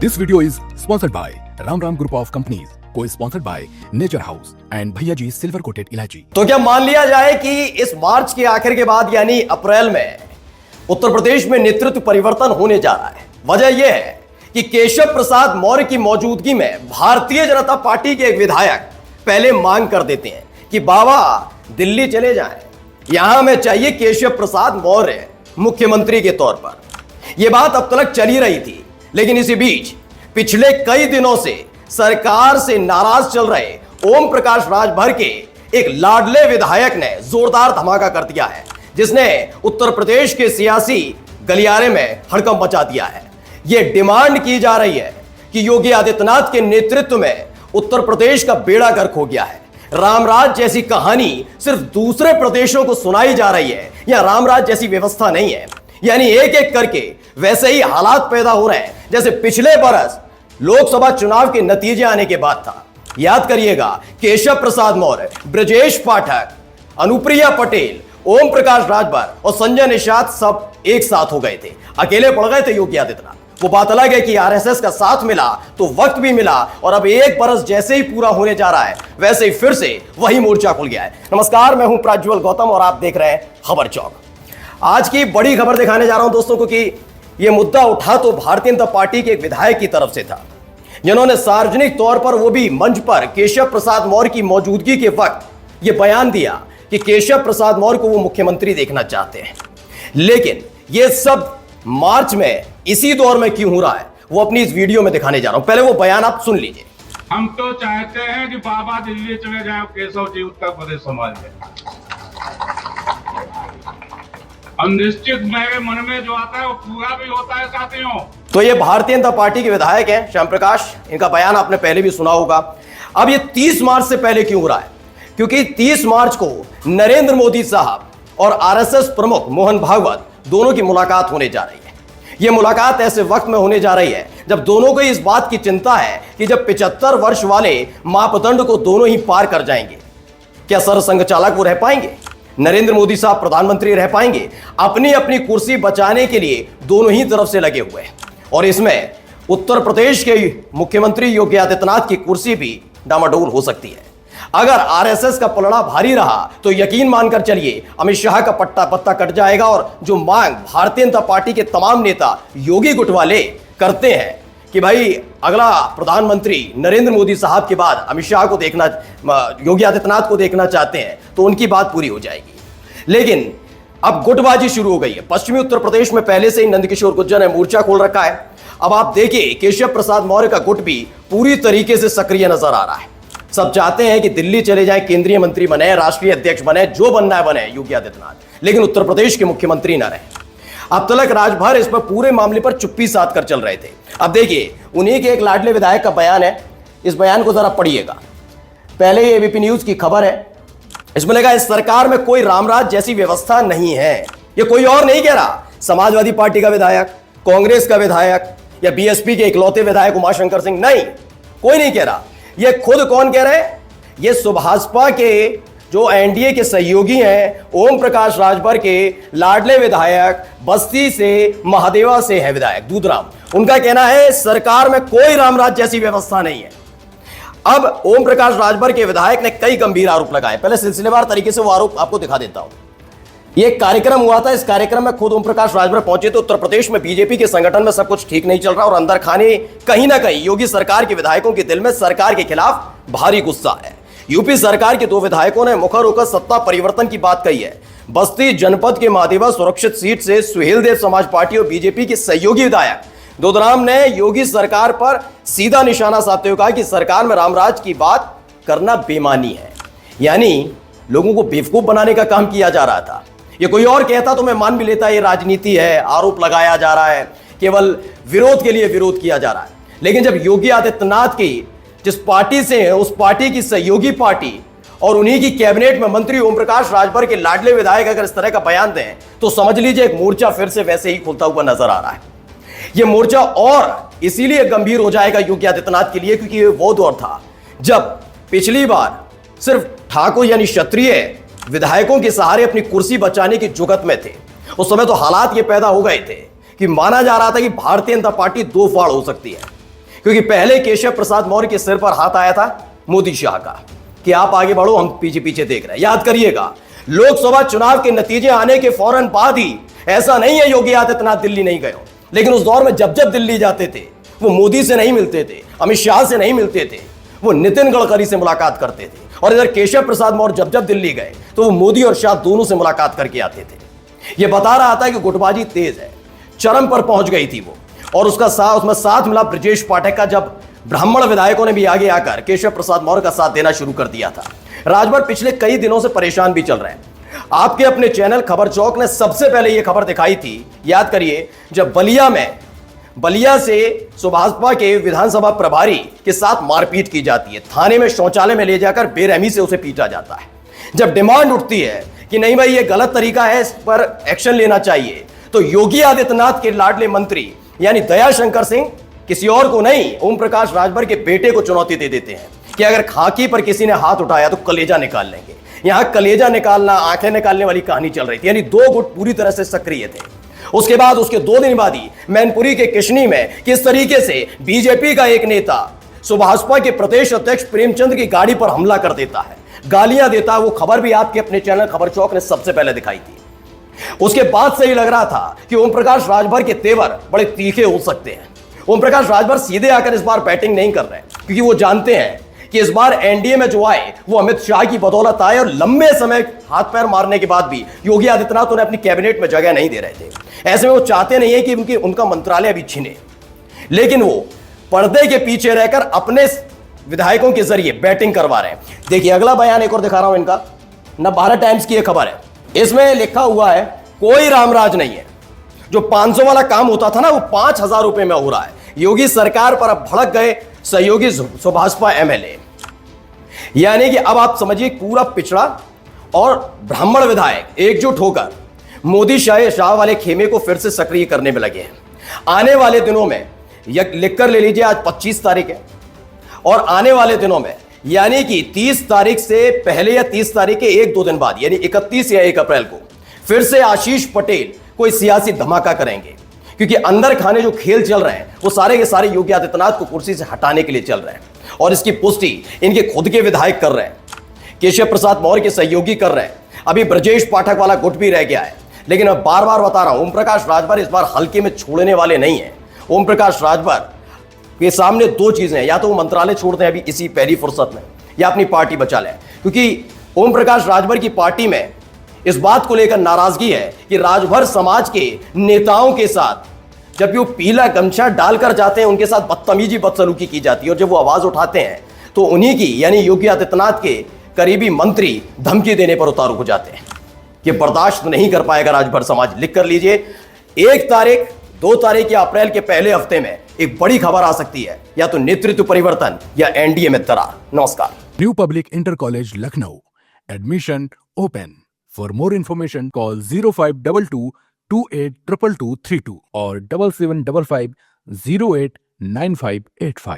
This video is sponsored by Ram Ram Group of Companies, co-sponsored by Nature House and भैया G silver coated इलायची। तो क्या मान लिया जाए कि इस मार्च के आखिर के बाद यानी अप्रैल में उत्तर प्रदेश में नेतृत्व परिवर्तन होने जा रहा है? वजह यह है कि केशव प्रसाद मौर्य की मौजूदगी में भारतीय जनता पार्टी के एक विधायक पहले मांग कर देते हैं कि बाबा दिल्ली चले जाएं, यहां हमें चाहिए केशव प्रसाद मौर्य मुख्यमंत्री के तौर पर। यह बात अब तक चली रही थी, लेकिन इसी बीच पिछले कई दिनों से सरकार से नाराज चल रहे ओम प्रकाश राजभर के एक लाडले विधायक ने जोरदार धमाका कर दिया है, जिसने उत्तर प्रदेश के सियासी गलियारे में हड़कंप मचा दिया है। यह डिमांड की जा रही है कि योगी आदित्यनाथ के नेतृत्व में उत्तर प्रदेश का बेड़ा गर्क हो गया है। रामराज जैसी कहानी सिर्फ दूसरे प्रदेशों को सुनाई जा रही है, या रामराज जैसी व्यवस्था नहीं है। यानी एक एक करके वैसे ही हालात पैदा हो रहे हैं जैसे पिछले बरस लोकसभा चुनाव के नतीजे आने के बाद था। याद करिएगा, केशव प्रसाद मौर्य, ब्रजेश पाठक, अनुप्रिया पटेल, ओम प्रकाश राजभर और संजय निषाद सब एक साथ हो गए थे, अकेले पड़ गए थे योगी आदित्यनाथ। वो बात अलग है कि आरएसएस का साथ मिला तो वक्त भी मिला, और अब एक बरस जैसे ही पूरा होने जा रहा है वैसे ही फिर से वही मोर्चा खुल गया है। नमस्कार, मैं हूं प्रज्वल गौतम और आप देख रहे हैं खबर चौक। आज की बड़ी खबर दिखाने जा रहा हूं दोस्तों, क्योंकि यह मुद्दा उठा तो भारतीय जनता पार्टी के एक विधायक की तरफ से था, जिन्होंने सार्वजनिक तौर पर, वो भी मंच पर, केशव प्रसाद मौर्य की मौजूदगी के वक्त यह बयान दिया कि केशव प्रसाद मौर्य को वो मुख्यमंत्री देखना चाहते हैं। लेकिन यह सब मार्च में इसी दौर में क्यों हो रहा है, वो अपनी इस वीडियो में दिखाने जा रहा हूं। पहले वो बयान आप सुन लीजिए। हम तो चाहते हैं कि बाबा दिल्ली चले जाए, केशव जी उत्तर प्रदेश समाज में। अनिश्चित मेरे मन में जो आता है वो पूरा भी होता है साथियों। तो ये भारतीय जनता पार्टी के विधायक हैं श्याम प्रकाश, इनका बयान आपने पहले भी सुना होगा। अब ये 30 मार्च से पहले क्यों हो रहा है? क्योंकि 30 मार्च को नरेंद्र मोदी साहब और आरएसएस प्रमुख मोहन भागवत दोनों की मुलाकात होने जा रही है। यह मुलाकात ऐसे वक्त में होने जा रही है जब दोनों को इस बात की चिंता है कि जब 75 वर्ष वाले मापदंड को दोनों ही पार कर जाएंगे, क्या सरसंघ चालक वो रह पाएंगे? नरेंद्र मोदी साहब प्रधानमंत्री रह पाएंगे? अपनी अपनी कुर्सी बचाने के लिए दोनों ही तरफ से लगे हुए हैं, और इसमें उत्तर प्रदेश के मुख्यमंत्री योगी आदित्यनाथ की कुर्सी भी डामाडोल हो सकती है। अगर आरएसएस का पलड़ा भारी रहा तो यकीन मानकर चलिए अमित शाह का पत्ता कट जाएगा, और जो मांग भारतीय जनता पार्टी के तमाम नेता योगी गुट वाले करते हैं कि भाई अगला प्रधानमंत्री नरेंद्र मोदी साहब के बाद अमित शाह को देखना, योगी आदित्यनाथ को देखना चाहते हैं, तो उनकी बात पूरी हो जाएगी। लेकिन अब गुटबाजी शुरू हो गई है। पश्चिमी उत्तर प्रदेश में पहले से ही नंदकिशोर गुर्जर ने मोर्चा खोल रखा है। अब आप देखिए, केशव प्रसाद मौर्य का गुट भी पूरी तरीके से सक्रिय नजर आ रहा है। सब चाहते हैं कि दिल्ली चले जाएं, केंद्रीय मंत्री बने, राष्ट्रीय अध्यक्ष बने, जो बनना है बने योगी आदित्यनाथ, लेकिन उत्तर प्रदेश के मुख्यमंत्री न रहे। अब तक राजभर इस पर पूरे मामले पर चुप्पी साध कर चल रहे थे। अब देखिए, उन्हीं के एक लाडले विधायक का बयान है, इस बयान को जरा पढ़िएगा। पहले ये एबीपी न्यूज की खबर है, इसमें लिखा है इस सरकार में कोई रामराज जैसी व्यवस्था नहीं है। ये कोई और नहीं कह रहा, समाजवादी पार्टी का विधायक, कांग्रेस का विधायक या बीएसपी के इकलौते विधायक उमाशंकर सिंह, नहीं, कोई नहीं कह रहा। ये खुद कौन कह रहे हैं? ये सुभाषपा के जो एनडीए के सहयोगी हैं, ओम प्रकाश राजभर के लाडले विधायक, बस्ती से, महादेवा से है विधायक दूधराम, उनका कहना है सरकार में कोई रामराज जैसी व्यवस्था नहीं है। अब ओम प्रकाश राजभर के विधायक ने कई गंभीर आरोप लगाए। पहले सिलसिलेवार तरीके से वो आरोप आपको दिखा देता हूं। ये कार्यक्रम हुआ था, इस कार्यक्रम में खुद ओम प्रकाश राजभर पहुंचे थे। उत्तर प्रदेश में बीजेपी के संगठन में सब कुछ ठीक नहीं चल रहा, और अंदर खाने कहीं ना कहीं योगी सरकार के विधायकों के दिल में सरकार के खिलाफ भारी गुस्सा है। यूपी सरकार के 2 विधायकों ने मुखर होकर सत्ता परिवर्तन की बात कही है। बस्ती जनपद के महादेवा सुरक्षित सीट से सुहेल देव समाज पार्टी और बीजेपी के सहयोगी विधायक दूधराम ने योगी सरकार पर सीधा निशाना साधते हुए कहा कि सरकार में रामराज की बात करना बेमानी है। यानी लोगों को बेवकूफ बनाने का काम किया जा रहा था। ये कोई और कहता तो मैं मान भी लेता, ये राजनीति है, आरोप लगाया जा रहा है, केवल विरोध के लिए विरोध किया जा रहा है। लेकिन जब योगी आदित्यनाथ की जिस पार्टी से है, उस पार्टी की सहयोगी पार्टी और उन्हीं की कैबिनेट में मंत्री ओम प्रकाश राजभर के लाडले विधायक अगर इस तरह का बयान दें, तो समझ लीजिए एक मोर्चा फिर से वैसे ही खुलता हुआ नजर आ रहा है। यह मोर्चा और इसीलिए गंभीर हो जाएगा योगी आदित्यनाथ के लिए, क्योंकि वो दौर था जब पिछली बार सिर्फ ठाकुर यानी क्षत्रिय विधायकों के सहारे अपनी कुर्सी बचाने की जुगत में थे। उस समय तो हालात ये पैदा हो गए थे कि माना जा रहा था कि भारतीय जनता पार्टी 2 फाड़ हो सकती है। क्योंकि पहले केशव प्रसाद मौर्य के सिर पर हाथ आया था मोदी शाह का कि आप आगे बढ़ो, हम पीछे पीछे देख रहे हैं। याद करिएगा, लोकसभा चुनाव के नतीजे आने के फौरन बाद ही, ऐसा नहीं है योगी आदित्यनाथ दिल्ली नहीं गए, लेकिन उस दौर में जब जब दिल्ली जाते थे वो मोदी से नहीं मिलते थे, अमित शाह से नहीं मिलते थे, वो नितिन गडकरी से मुलाकात करते थे। और इधर केशव प्रसाद मौर्य जब जब दिल्ली गए तो वो मोदी और शाह दोनों से मुलाकात करके आते थे। ये बता रहा था कि गुटबाजी तेज है, चरम पर पहुंच गई थी वो। और उसमें साथ मिला ब्रजेश पाठक का, जब ब्राह्मण विधायकों ने भी आगे आकर केशव प्रसाद मौर्य का साथ देना शुरू कर दिया था। राजभर पिछले कई दिनों से परेशान भी चल रहे हैं। आपके अपने चैनल खबर चौक ने सबसे पहले यह खबर दिखाई थी, याद करिए, जब बलिया से सुभाषपा के विधानसभा प्रभारी के साथ मारपीट की जाती है, थाने में शौचालय में ले जाकर बेरहमी से उसे पीटा जाता है। जब डिमांड उठती है कि नहीं भाई ये गलत तरीका है, इस पर एक्शन लेना चाहिए, तो योगी आदित्यनाथ के लाडले मंत्री यानी दयाशंकर सिंह किसी और को नहीं, ओम प्रकाश राजभर के बेटे को चुनौती दे देते हैं कि अगर खाकी पर किसी ने हाथ उठाया तो कलेजा निकाल लेंगे। यहां कलेजा निकालना, आंखें निकालने वाली कहानी चल रही थी, यानी दो गुट पूरी तरह से सक्रिय थे। उसके बाद उसके 2 दिन बाद ही मैनपुरी के किशनी में किस तरीके से बीजेपी का एक नेता सुभाषपा के प्रदेश अध्यक्ष प्रेमचंद की गाड़ी पर हमला कर देता है, गालियां देता है, वो खबर भी आपके अपने चैनल खबर चौक ने सबसे पहले दिखाई थी। उसके बाद से ही लग रहा था कि ओम प्रकाश राजभर के तेवर बड़े तीखे हो सकते हैं। ओम प्रकाश राजभर सीधे आकर इस बार बैटिंग नहीं कर रहे, क्योंकि वो जानते हैं कि इस बार एनडीए में जो आए वो अमित शाह की बदौलत आए, और लंबे समय हाथ पैर मारने के बाद भी योगी आदित्यनाथ उन्हें अपनी कैबिनेट में जगह नहीं दे रहे थे। ऐसे में वो चाहते नहीं है कि उनका मंत्रालय भी छीने, लेकिन वो पर्दे के पीछे रहकर अपने विधायकों के जरिए बैटिंग करवा रहे हैं। देखिए अगला बयान एक और दिखा रहा हूं इनका, नवभारत टाइम्स की यह खबर है। इसमें लिखा हुआ है कोई रामराज नहीं है, जो 500 वाला काम होता था ना वो 5000 रुपए में हो रहा है। योगी सरकार पर अब भड़क गए सहयोगी सुभाषपा एमएलए, यानी कि अब आप समझिए पूरा पिछड़ा और ब्राह्मण विधायक एकजुट होकर मोदी शाह वाले खेमे को फिर से सक्रिय करने में लगे हैं। आने वाले दिनों में लिख कर ले लीजिए, आज 25 तारीख है, और आने वाले दिनों में यानी कि 30 तारीख से पहले या 30 तारीख के 1-2 दिन बाद यानी 31 या 1 अप्रैल को फिर से आशीष पटेल कोई सियासी धमाका करेंगे, क्योंकि अंदर खाने जो खेल चल रहे हैं वो सारे के सारे योगी आदित्यनाथ को कुर्सी से हटाने के लिए चल रहे हैं। और इसकी पुष्टि इनके खुद के विधायक कर रहे हैं, केशव प्रसाद मौर्य के सहयोगी कर रहे हैं। अभी ब्रजेश पाठक वाला गुट भी रह गया है, लेकिन मैं बार बार बता रहा हूं, ओम प्रकाश राजभर इस बार हल्के में छोड़ने वाले नहीं है। ओम प्रकाश राजभर के सामने 2 चीजें हैं, या तो वो मंत्रालय छोड़ दें अभी इसी पहली फुर्सत में, या अपनी पार्टी बचा लें, क्योंकि ओम प्रकाश राजभर की पार्टी में इस बात को लेकर नाराजगी है कि राजभर समाज के नेताओं के साथ जब वो पीला गमछा डालकर जाते हैं उनके साथ बदतमीजी बदसलूकी की जाती है, और जब वो आवाज उठाते हैं तो उन्हीं की यानी योगी आदित्यनाथ के करीबी मंत्री धमकी देने पर उतारू हो जाते हैं। ये बर्दाश्त नहीं कर पाएगा राजभर समाज। लिख कर लीजिए, 1 तारीख 2 तारीख या अप्रैल के पहले हफ्ते में एक बड़ी खबर आ सकती है, या तो नेतृत्व परिवर्तन या एनडीए में दरार। नमस्कार। New public inter college Lucknow, admission open. For more information, call 0522 282232 or 7755 089585.